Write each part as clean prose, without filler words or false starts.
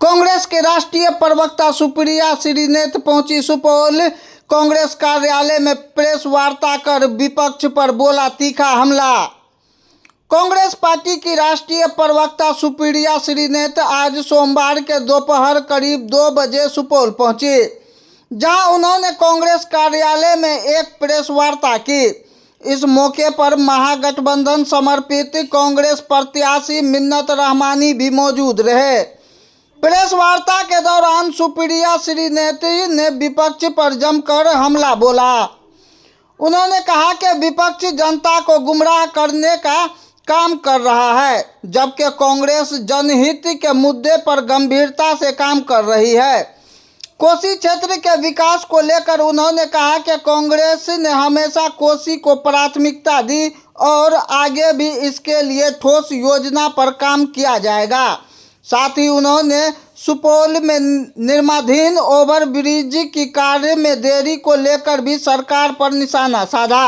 कांग्रेस के राष्ट्रीय प्रवक्ता सुप्रिया श्रीनेत पहुंची सुपौल। कांग्रेस कार्यालय में प्रेस वार्ता कर विपक्ष पर बोला तीखा हमला। कांग्रेस पार्टी की राष्ट्रीय प्रवक्ता सुप्रिया श्रीनेत आज सोमवार के दोपहर करीब 2 बजे सुपौल पहुंची, जहां उन्होंने कांग्रेस कार्यालय में एक प्रेस वार्ता की। इस मौके पर महागठबंधन समर्पित कांग्रेस प्रत्याशी मिन्नत रहमानी भी मौजूद रहे। प्रेस वार्ता के दौरान सुप्रिया श्रीनेत ने विपक्ष पर जमकर हमला बोला। उन्होंने कहा कि विपक्ष जनता को गुमराह करने का काम कर रहा है, जबकि कांग्रेस जनहित के मुद्दे पर गंभीरता से काम कर रही है। कोसी क्षेत्र के विकास को लेकर उन्होंने कहा कि कांग्रेस ने हमेशा कोसी को प्राथमिकता दी और आगे भी इसके लिए ठोस योजना पर काम किया जाएगा। साथ ही उन्होंने सुपौल में निर्माणाधीन ओवरब्रिज की कार्य में देरी को लेकर भी सरकार पर निशाना साधा।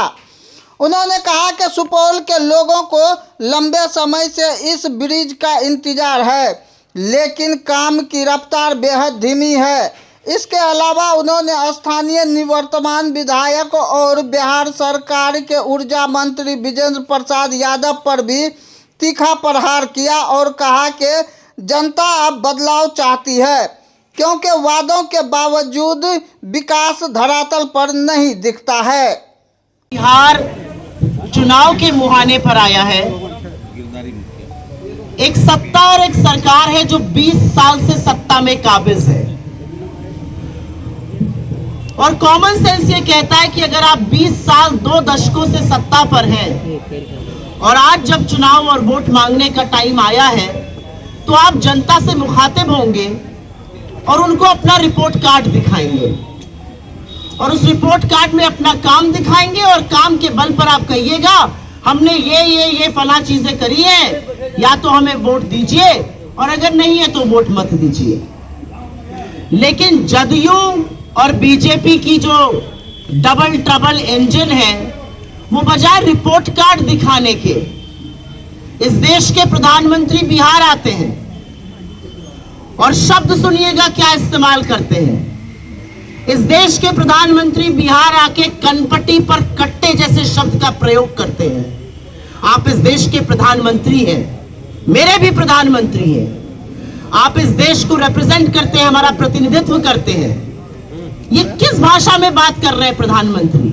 उन्होंने कहा कि सुपौल के लोगों को लंबे समय से इस ब्रिज का इंतजार है, लेकिन काम की रफ्तार बेहद धीमी है। इसके अलावा उन्होंने स्थानीय निवर्तमान विधायक और बिहार सरकार के ऊर्जा मंत्री विजेंद्र प्रसाद यादव पर भी तीखा प्रहार किया और कहा कि जनता अब बदलाव चाहती है, क्योंकि वादों के बावजूद विकास धरातल पर नहीं दिखता है। बिहार चुनाव के मुहाने पर आया है। एक सत्ता और एक सरकार है जो 20 साल से सत्ता में काबिज है, और कॉमन सेंस ये कहता है कि अगर आप 20 साल 2 दशकों से सत्ता पर हैं और आज जब चुनाव और वोट मांगने का टाइम आया है तो आप जनता से मुखातिब होंगे और उनको अपना रिपोर्ट कार्ड दिखाएंगे, और उस रिपोर्ट कार्ड में अपना काम दिखाएंगे और काम के बल पर आप कहिएगा हमने ये फला चीजें करी है, या तो हमें वोट दीजिए और अगर नहीं है तो वोट मत दीजिए। लेकिन जदयू और बीजेपी की जो डबल ट्रबल इंजन है, वो बजाय रिपोर्ट कार्ड दिखाने के, इस देश के प्रधानमंत्री बिहार आते हैं और शब्द सुनिएगा क्या इस्तेमाल करते हैं। इस देश के प्रधानमंत्री बिहार आके कनपट्टी पर कट्टे जैसे शब्द का प्रयोग करते हैं। आप इस देश के प्रधानमंत्री हैं, मेरे भी प्रधानमंत्री हैं। आप इस देश को रिप्रेजेंट करते हैं, हमारा प्रतिनिधित्व करते हैं। ये किस भाषा में बात कर रहे हैं प्रधानमंत्री?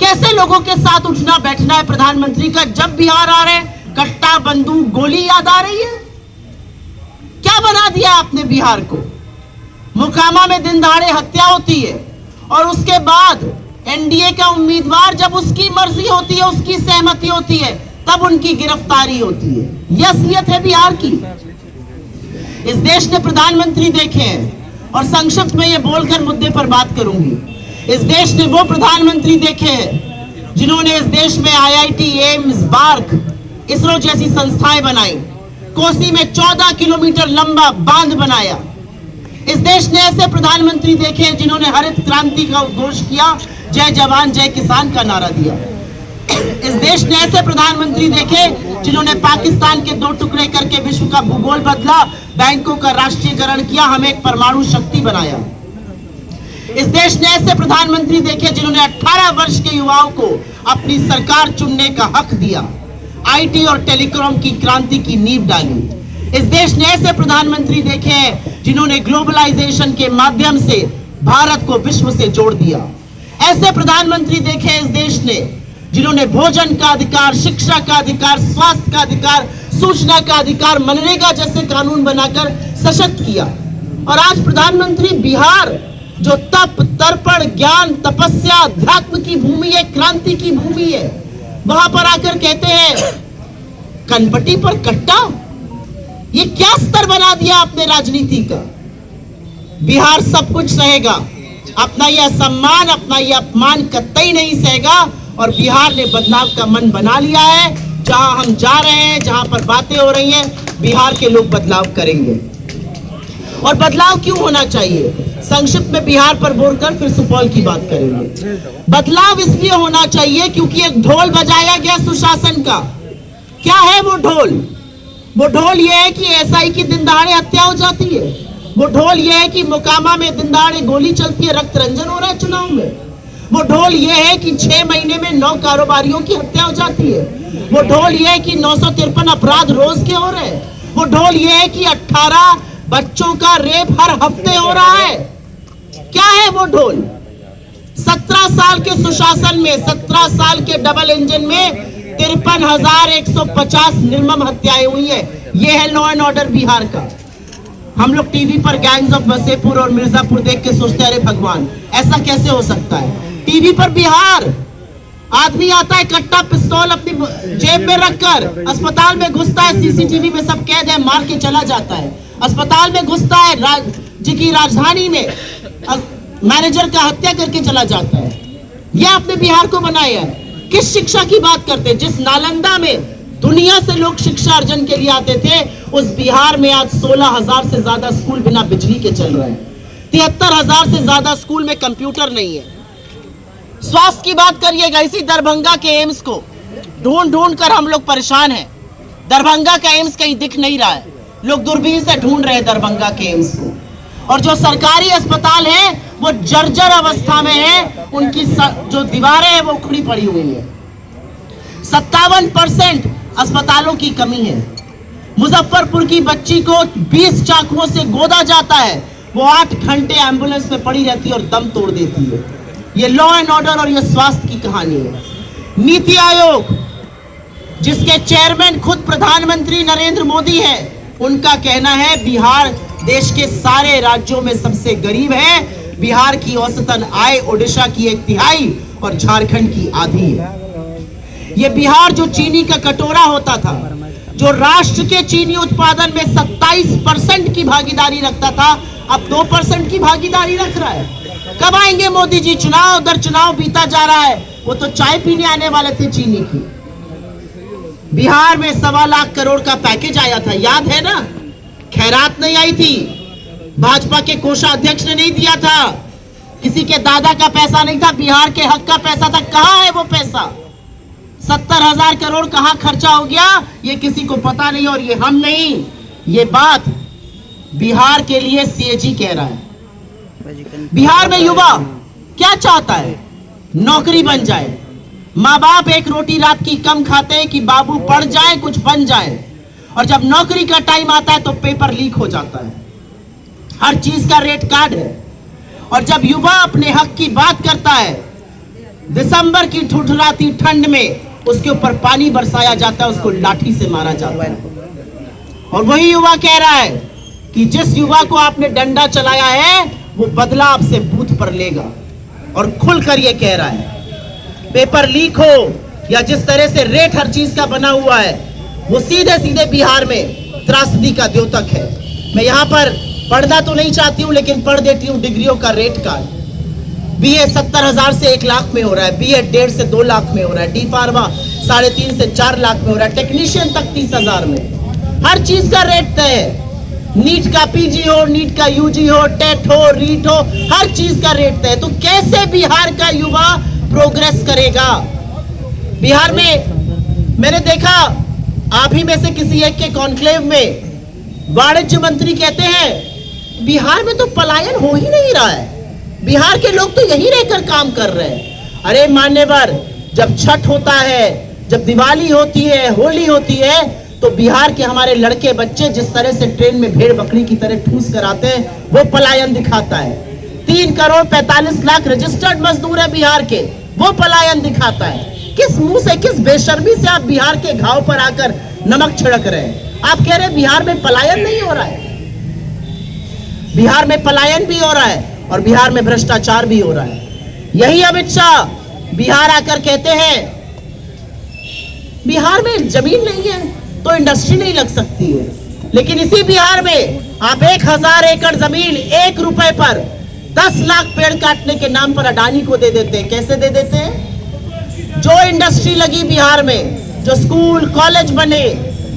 कैसे लोगों के साथ उठना बैठना है प्रधानमंत्री का? जब बिहार आ रहे हैं कट्टा, बंदूक, गोली याद आ रही है? क्या बना दिया आपने बिहार को? मोकामा में दिन दहाड़े हत्या होती है और उसके बाद एनडीए का उम्मीदवार, जब उसकी मर्जी होती है, उसकी सहमति होती है, तब उनकी गिरफ्तारी होती है। यह असलियत है बिहार की। इस देश ने प्रधानमंत्री देखे हैं, और संक्षिप्त में ये बोलकर मुद्दे पर बात करूंगी। इस देश ने वो प्रधानमंत्री देखे हैं जिन्होंने इस देश में आईआईटी, एम्स, बार्क, इसरो जैसी संस्थाएं बनाई, कोसी में 14 किलोमीटर लंबा बांध बनाया। इस देश ने ऐसे प्रधानमंत्री देखे हैं जिन्होंने हरित क्रांति का उद्घोष किया, जय जवान जय किसान का नारा दिया। इस देश ने ऐसे प्रधानमंत्री देखे जिन्होंने पाकिस्तान के 2 टुकड़े करके विश्व का भूगोल बदला, बैंकों का राष्ट्रीयकरण किया, हमें एक परमाणु शक्ति बनाया। इस देश ने ऐसे प्रधानमंत्री देखे जिन्होंने 18 वर्ष के युवाओं को अपनी सरकार चुनने का हक दिया, आईटी और टेलीकॉम की क्रांति की नींव डाली। इस देश ने ऐसे प्रधानमंत्री देखे हैं जिन्होंने ग्लोबलाइजेशन के माध्यम से भारत को विश्व से जोड़ दिया। ऐसे प्रधानमंत्री देखे इस देश ने जिन्होंने भोजन का अधिकार, शिक्षा का अधिकार, स्वास्थ्य का अधिकार, सूचना का अधिकार, मनरेगा जैसे कानून बनाकर सशक्त किया। और आज प्रधानमंत्री बिहार, जो तप, तर्पण, ज्ञान, तपस्या, अध्यात्म की भूमि है, क्रांति की भूमि है, वहां पर आकर कहते हैं कनपट्टी पर कट्टा। ये क्या स्तर बना दिया आपने राजनीति का? बिहार सब कुछ सहेगा, अपना यह सम्मान, अपना यह अपमान कतई नहीं सहेगा। और बिहार ने बदलाव का मन बना लिया है। जहां हम जा रहे हैं, जहां पर बातें हो रही हैं, बिहार के लोग बदलाव करेंगे। और बदलाव क्यों होना चाहिए? संक्षिप्त में बिहार पर बोलकर फिर सुपौल की बात करेंगे। बदलाव इसलिए होना चाहिए क्योंकि एक ढोल बजाया गया सुशासन का। क्या है वो ढोल? वो ढोल ये है कि एसआई की दिन दहाड़े हत्या हो जाती है, वो ढोल ये है कि मोकामा में दिन दहाड़े गोली चलती है, रक्त रंजन हो रहा है चुनाव में। वो ढोल ये है कि 6 महीने में 9 कारोबारियों की हत्या हो जाती है। वो ढोल ये है कि 953 अपराध रोज के हो रहे हैं। वो ढोल ये है कि 18 बच्चों का रेप हर हफ्ते हो रहा है। क्या है वो ढोल? 17 साल के सुशासन में, 17 साल के डबल इंजन में 53,150 निर्मम हत्याएं हुई है। ये है लॉ एंड ऑर्डर बिहार का। हम लोग टीवी पर गैंग्स ऑफ वसेपुर और मिर्जापुर देख के सोचते अरे भगवान ऐसा कैसे हो सकता है। टीवी पर बिहार, आदमी आता है कट्टा पिस्तौल अपनी जेब में रखकर, अस्पताल में घुसता है, सीसीटीवी में सब कैद है, मार के चला जाता है। अस्पताल में घुसता है, राज्य की राजधानी में मैनेजर का हत्या करके चला जाता है। यह आपने बिहार को बनाया है। किस शिक्षा की बात करते हैं? जिस नालंदा में दुनिया से लोग शिक्षा अर्जन के लिए आते थे, उस बिहार में आज 16,000 से ज्यादा स्कूल बिना बिजली के चल रहे हैं। 73,000 से ज्यादा स्कूल में कंप्यूटर नहीं है। स्वास्थ्य की बात करिएगा, इसी दरभंगा के एम्स को ढूंढ ढूंढ कर हम लोग परेशान हैं। दरभंगा का एम्स कहीं दिख नहीं रहा है, लोग दूरबीन से ढूंढ रहे हैं दरभंगा के एम्स को। और जो सरकारी अस्पताल है वो जर्जर अवस्था में है, उनकी जो दीवारें हैं वो उखड़ी पड़ी हुई है। 57% अस्पतालों की कमी है। मुजफ्फरपुर की बच्ची को 20 चाकुओं से गोदा जाता है, वो 8 घंटे एम्बुलेंस में पड़ी रहती है और दम तोड़ देती है। ये लॉ एंड ऑर्डर और ये स्वास्थ्य की कहानी है। नीति आयोग जिसके चेयरमैन खुद प्रधानमंत्री नरेंद्र मोदी है, उनका कहना है बिहार देश के सारे राज्यों में सबसे गरीब है। बिहार की औसतन आय ओडिशा की 1/3 और झारखंड की आधी है। ये बिहार जो चीनी का कटोरा होता था, जो राष्ट्र के चीनी उत्पादन में 27% की भागीदारी रखता था, अब 2% की भागीदारी रख रहा है। कब आएंगे मोदी जी? चुनाव दर चुनाव बीता जा रहा है। वो तो चाय पीने आने वाले थे चीनी की। बिहार में 1.25 लाख करोड़ का पैकेज आया था, याद है ना? खैरात नहीं आई थी, भाजपा के कोषाध्यक्ष ने नहीं दिया था, किसी के दादा का पैसा नहीं था, बिहार के हक का पैसा था। कहां है वो पैसा? 70,000 करोड़ कहां खर्चा हो गया ये किसी को पता नहीं। और ये हम नहीं, ये बात बिहार के लिए सीएजी कह रहा है। बिहार में युवा क्या चाहता है? नौकरी बन जाए। माँ बाप एक रोटी रात की कम खाते हैं कि बाबू पढ़ जाए, कुछ बन जाए। और जब नौकरी का टाइम आता है तो पेपर लीक हो जाता है, हर चीज का रेट कार्ड है। और जब युवा अपने हक की बात करता है, दिसंबर की ठुठुराती ठंड में उसके ऊपर पानी बरसाया जाता है, उसको लाठी से मारा जाता है। और वही युवा कह रहा है कि जिस युवा को आपने डंडा चलाया है वो बदला आपसे बूथ पर लेगा। और खुलकर ये कह रहा है पेपर लीक हो या जिस तरह से रेट हर चीज का बना हुआ है, वो सीधे सीधे बिहार में त्रासदी का द्योतक है। मैं यहाँ पर पढ़ना तो नहीं चाहती हूँ, लेकिन पढ़ देती हूँ डिग्रियों का रेट कार्ड। बीए 70,000 से 1 लाख में हो रहा है, बीए 1.5 से 2 लाख में हो रहा है, डी फार्मा 3.5 से 4 लाख में हो रहा है, टेक्नीशियन तक 30,000 में। हर चीज का रेट तय है। नीट का पीजी हो, नीट का यूजी हो, टेट हो, रीट हो, हर चीज का रेट तय। तो कैसे बिहार का युवा प्रोग्रेस करेगा? बिहार में मैंने देखा, आप ही में से किसी एक के कॉन्क्लेव में वाणिज्य मंत्री कहते हैं बिहार में तो पलायन हो ही नहीं रहा है, बिहार के लोग तो यहीं रहकर काम कर रहे हैं। अरे मान्यवर, जब छठ होता है, जब दिवाली होती है, होली होती है, तो बिहार के हमारे लड़के बच्चे जिस तरह से ट्रेन में भेड़ बकरी की तरह ठूस कर आते हैं, वो पलायन दिखाता है। 3 करोड़ 45 लाख रजिस्टर्ड मजदूर है बिहार के, वो पलायन दिखाता है। किस मुंह से, किस बेशर्मी से आप बिहार के घाव पर आकर नमक छिड़क रहे हैं? आप कह रहे हैं बिहार में पलायन नहीं हो रहा है। बिहार में पलायन भी हो रहा है और बिहार में भ्रष्टाचार भी हो रहा है। यही अमित शाह बिहार आकर कहते हैं बिहार में जमीन नहीं है तो इंडस्ट्री नहीं लग सकती है। लेकिन इसी बिहार में आप 1000 एकड़ जमीन 1 रुपए पर 10 लाख पेड़ काटने के नाम पर अडानी को दे देते हैं। कैसे दे देते हैं? जो इंडस्ट्री लगी बिहार में, जो स्कूल कॉलेज बने,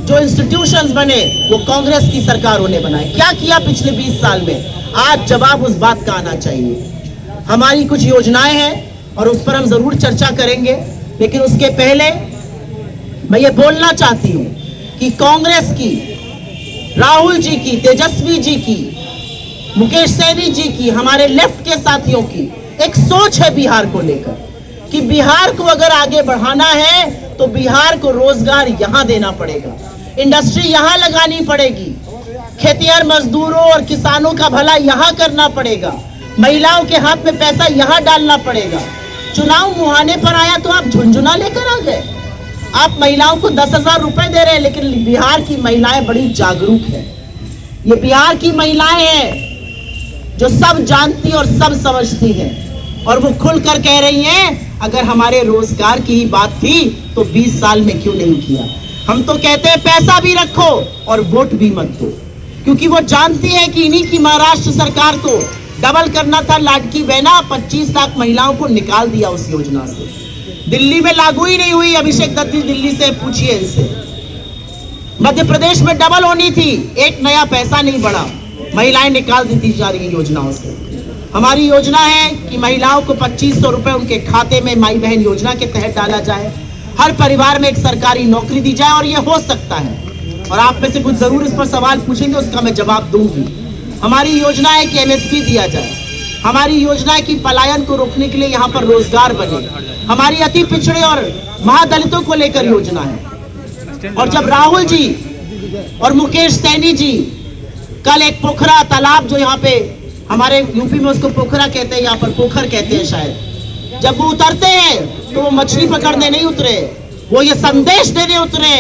जो इंस्टीट्यूशंस बने, वो कांग्रेस की सरकारों ने बनाए। क्या किया पिछले 20 साल में? आज जवाब उस बात का आना चाहिए। हमारी कुछ योजनाएं हैं और उस पर हम जरूर चर्चा करेंगे, लेकिन उसके पहले मैं ये बोलना चाहती हूँ कि कांग्रेस की, राहुल जी की, तेजस्वी जी की मुकेश सैनी जी की, हमारे लेफ्ट के साथियों की एक सोच है बिहार को लेकर कि बिहार को अगर आगे बढ़ाना है तो बिहार को रोजगार यहाँ देना पड़ेगा, इंडस्ट्री यहाँ लगानी पड़ेगी, खेतिहर मजदूरों और किसानों का भला यहाँ करना पड़ेगा, महिलाओं के हाथ में पैसा यहाँ डालना पड़ेगा। चुनाव मुहाने पर आया तो आप झुंझुना लेकर आ गए। आप महिलाओं को 10,000 रुपए दे रहे हैं, लेकिन बिहार की महिलाएं बड़ी जागरूक है। ये बिहार की महिलाएं हैं जो सब जानती और सब समझती हैं, और वो खुल कर कह रही हैं अगर हमारे रोजगार की ही बात थी तो 20 साल में क्यों नहीं किया। हम तो कहते हैं पैसा भी रखो और वोट भी मत दो, क्योंकि वो जानती है कि इन्हीं की महाराष्ट्र सरकार को डबल करना था लाडकी बहना, 25 लाख महिलाओं को निकाल दिया उस योजना से। दिल्ली में लागू ही नहीं हुई। अभिषेक दत्त दिल्ली से पूछिए इनसे। मध्य प्रदेश में डबल होनी थी, एक नया पैसा नहीं बढ़ा, महिलाएं निकाल दी जा रही योजनाओं से। हमारी योजना है कि महिलाओं को 2500 रुपए उनके खाते में माई बहन योजना के तहत डाला जाए, हर परिवार में एक सरकारी नौकरी दी जाए, और ये हो सकता है। और आप में से कुछ जरूर इस पर सवाल पूछेंगे, उसका मैं जवाब दूंगी। हमारी योजना है कि MSP दिया जाए, हमारी योजना है कि पलायन को रोकने के लिए यहाँ पर रोजगार बने, हमारी अति पिछड़े और महादलितों को लेकर योजना है। और जब राहुल जी और मुकेश सैनी जी कल एक पोखरा तालाब, जो यहाँ पे हमारे यूपी में उसको पोखरा कहते हैं, यहाँ पर पोखर कहते हैं शायद, जब वो उतरते हैं तो वो मछली पकड़ने नहीं उतरे, वो ये संदेश देने उतरे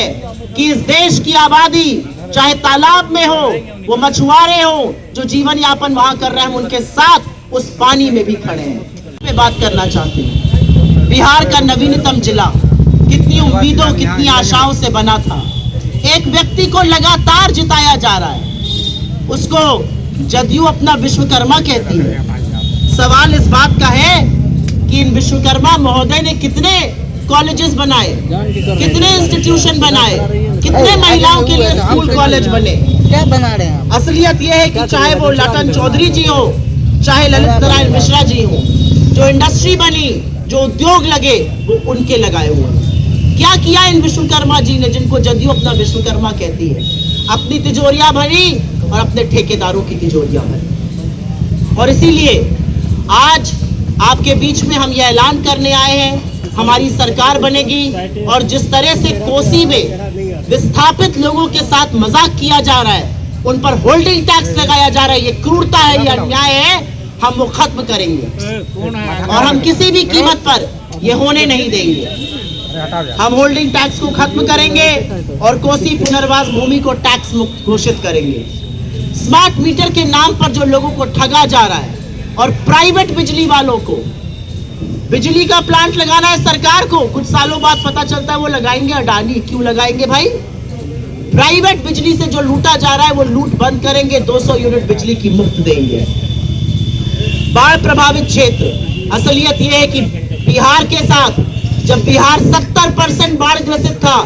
कि इस देश की आबादी चाहे तालाब में हो, वो मछुआरे हो जो जीवन यापन वहां कर रहे हैं, उनके साथ उस पानी में भी खड़े हैं। मैं बात करना चाहती हूँ, बिहार का नवीनतम जिला कितनी उम्मीदों कितनी आशाओं से बना था। एक व्यक्ति को लगातार जिताया जा रहा है, उसको जदयू अपना विश्वकर्मा कहती है। सवाल इस बात का है कि इन विश्वकर्मा महोदय ने कितने कॉलेजेस बनाए, कितने इंस्टीट्यूशन बनाए, कितने महिलाओं के लिए स्कूल कॉलेज बने, क्या बना रहे हैं? असलियत यह है कि चाहे वो लटन चौधरी जी हो, चाहे ललित नारायण मिश्रा जी हो, जो इंडस्ट्री बनी, जो उद्योग लगे, वो उनके लगाए हुए। क्या किया इन विश्वकर्मा जी ने, जिनको जदयू अपना विश्वकर्मा कहती है? अपनी तिजोरियां भरी और अपने ठेकेदारों की तिजोरियां भरी। और इसीलिए आज आपके बीच में हम यह ऐलान करने आए हैं, हमारी सरकार बनेगी, और जिस तरह से कोसी में विस्थापित लोगों के साथ मजाक किया जा रहा है, उन पर होल्डिंग टैक्स लगाया जा रहा है, ये क्रूरता है, ये अन्याय है, हम वो खत्म करेंगे और हम किसी भी कीमत पर ये होने नहीं देंगे। हम होल्डिंग टैक्स को खत्म करेंगे और कोसी पुनर्वास भूमि को टैक्स मुक्त घोषित करेंगे। स्मार्ट मीटर के नाम पर जो लोगों को ठगा जा रहा है, और प्राइवेट बिजली वालों को, बिजली का प्लांट लगाना है सरकार को, कुछ सालों बाद पता चलता है वो लगाएंगे अडानी। क्यों लगाएंगे भाई? प्राइवेट बिजली से जो लूटा जा रहा है वो लूट बंद करेंगे, 200 यूनिट बिजली की मुफ्त देंगे। बाढ़ प्रभावित क्षेत्र, असलियत यह है कि बिहार के साथ, जब बिहार 70% बाढ़ ग्रसित था,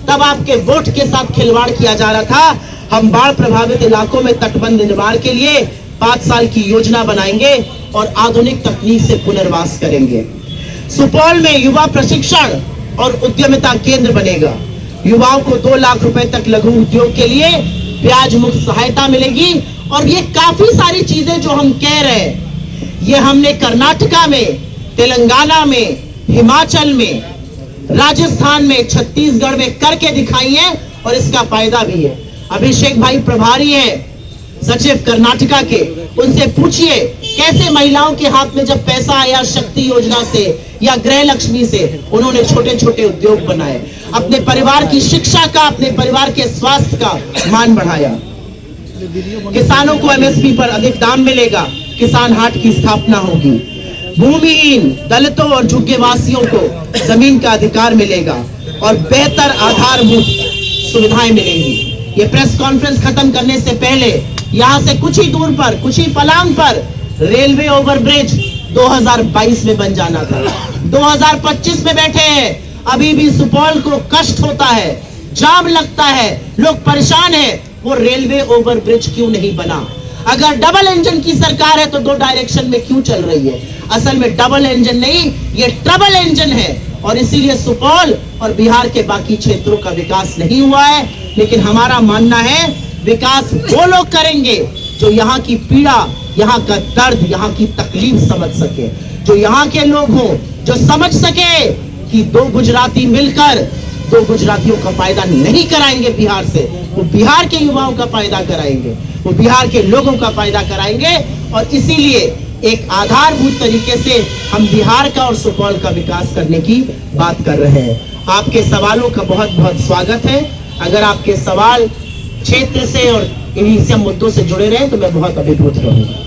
तब आपके वोट के साथ खिलवाड़ किया जा रहा था। हम बाढ़ प्रभावित इलाकों में तटबंध निर्माण के लिए 5 साल की योजना बनाएंगे और आधुनिक तकनीक से पुनर्वास करेंगे। सुपौल में युवा प्रशिक्षण और उद्यमिता केंद्र बनेगा। युवाओं को 2 लाख रुपए तक लघु उद्योग के लिए ब्याज मुक्त सहायता मिलेगी। और ये काफी सारी चीजें जो हम कह रहे हैं, ये हमने कर्नाटका में, तेलंगाना में, हिमाचल में, राजस्थान में, छत्तीसगढ़ में करके दिखाई है, और इसका फायदा भी है। अभिषेक भाई प्रभारी हैं सचिव कर्नाटका के, उनसे पूछिए कैसे महिलाओं के हाथ में जब पैसा आया शक्ति योजना से या गृह लक्ष्मी से, उन्होंने छोटे छोटे उद्योग बनाए, अपने परिवार की शिक्षा का, अपने परिवार के स्वास्थ्य का मान बढ़ाया। किसानों को MSP पर अधिक दाम मिलेगा, किसान हाट की स्थापना होगी, भूमिहीन दलितों और झुग्गीवासियों को जमीन का अधिकार मिलेगा और बेहतर आधारभूत सुविधाएं मिलेंगी। ये प्रेस कॉन्फ्रेंस खत्म करने से पहले यहाँ से कुछ ही दूर पर, कुछ ही फलांग पर रेलवे ओवरब्रिज 2022 में बन जाना था, 2025 में बैठे हैं। अभी भी सुपौल को कष्ट होता है, जाम लगता है, लोग परेशान हैं, वो रेलवे ओवरब्रिज क्यों नहीं बना? अगर डबल इंजन की सरकार है तो 2 डायरेक्शन में क्यों चल रही है? असल में डबल इंजन नहीं, ये ट्रबल इंजन है, और इसीलिए सुपौल और बिहार के बाकी क्षेत्रों का विकास नहीं हुआ है। लेकिन हमारा मानना है विकास वो लोग करेंगे जो यहाँ की पीड़ा, यहाँ का दर्द, यहाँ की तकलीफ समझ सके, जो यहाँ के लोग हों, जो समझ सके कि दो गुजराती मिलकर दो गुजरातियों का फायदा नहीं कराएंगे बिहार से, वो बिहार के युवाओं का फायदा कराएंगे, वो बिहार के लोगों का फायदा कराएंगे। और इसीलिए एक आधारभूत तरीके से हम बिहार का और सुपौल का विकास करने की बात कर रहे हैं। आपके सवालों का बहुत बहुत स्वागत है। अगर आपके सवाल क्षेत्र से और इन्हीं से मुद्दों से जुड़े रहे तो मैं बहुत अभिभूत रहूंगा।